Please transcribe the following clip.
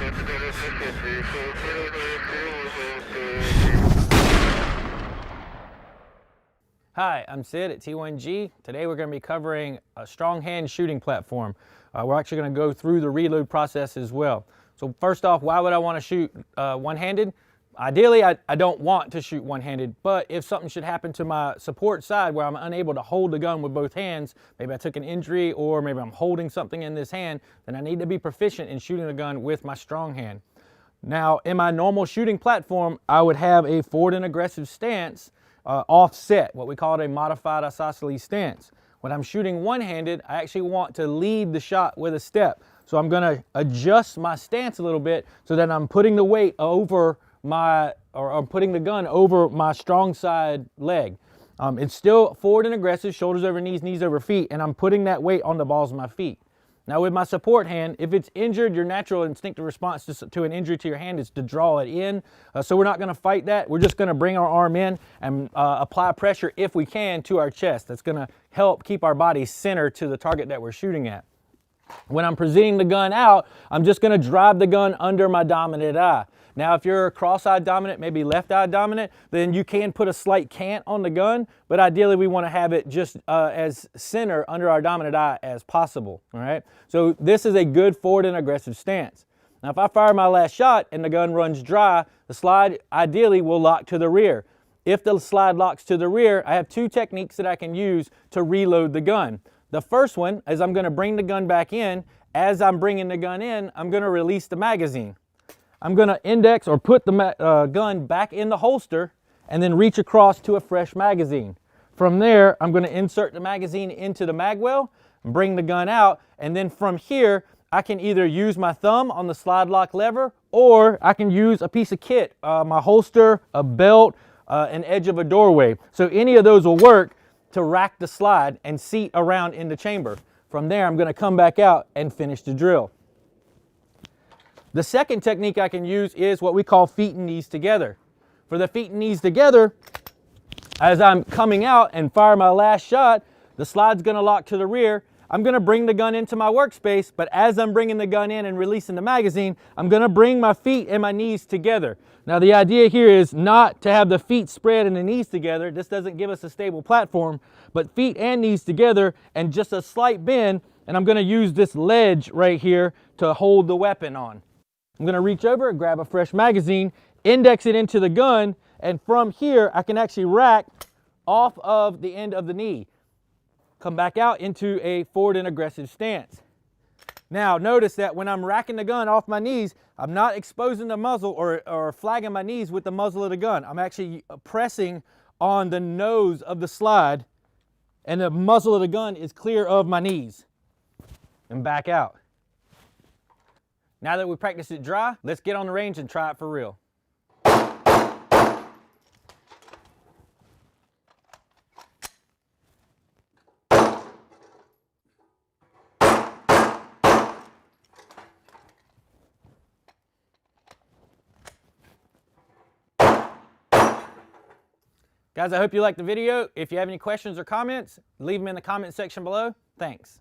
Hi, I'm Sid at T1G. Today we're going to be covering a strong hand shooting platform. We're actually going to go through the reload process as well. So first off, why would I want to shoot one-handed? Ideally, I don't want to shoot one-handed, but if something should happen to my support side where I'm unable to hold the gun with both hands, maybe I took an injury or maybe I'm holding something in this hand, then I need to be proficient in shooting the gun with my strong hand. Now, in my normal shooting platform, I would have a forward and aggressive stance offset, what we call a modified isosceles stance. When I'm shooting one-handed, I actually want to lead the shot with a step. So I'm going to adjust my stance a little bit so that I'm putting the weight over I'm putting the gun over my strong side leg. It's still forward and aggressive, shoulders over knees, knees over feet, and I'm putting that weight on the balls of my feet. Now with my support hand, if it's injured, your natural instinctive response to an injury to your hand is to draw it in. So we're not going to fight that. We're just going to bring our arm in and apply pressure, if we can, to our chest. That's going to help keep our body centered to the target that we're shooting at. When I'm presenting the gun out, I'm just going to drive the gun under my dominant eye. Now, if you're cross-eye dominant, maybe left-eye dominant, then you can put a slight cant on the gun, but ideally we want to have it just as center under our dominant eye as possible, all right? So this is a good forward and aggressive stance. Now, if I fire my last shot and the gun runs dry, the slide ideally will lock to the rear. If the slide locks to the rear, I have two techniques that I can use to reload the gun. The first one is I'm going to bring the gun back in. As I'm bringing the gun in, I'm going to release the magazine. I'm going to index or put the gun back in the holster and then reach across to a fresh magazine. From there, I'm going to insert the magazine into the mag well, bring the gun out, and then from here, I can either use my thumb on the slide lock lever or I can use a piece of kit, my holster, a belt, an edge of a doorway. So any of those will work to rack the slide and seat around in the chamber. From there, I'm going to come back out and finish the drill. The second technique I can use is what we call feet and knees together. For the feet and knees together, as I'm coming out and fire my last shot, the slide's going to lock to the rear. I'm going to bring the gun into my workspace, but as I'm bringing the gun in and releasing the magazine, I'm going to bring my feet and my knees together. Now the idea here is not to have the feet spread and the knees together. This doesn't give us a stable platform, but feet and knees together and just a slight bend, and I'm going to use this ledge right here to hold the weapon on. I'm going to reach over and grab a fresh magazine, index it into the gun, and from here I can actually rack off of the end of the knee. Come back out into a forward and aggressive stance. Now notice that when I'm racking the gun off my knees, I'm not exposing the muzzle or flagging my knees with the muzzle of the gun. I'm actually pressing on the nose of the slide, and the muzzle of the gun is clear of my knees. And back out. Now that we practiced it dry, let's get on the range and try it for real. Guys, I hope you liked the video. If you have any questions or comments, leave them in the comment section below. Thanks.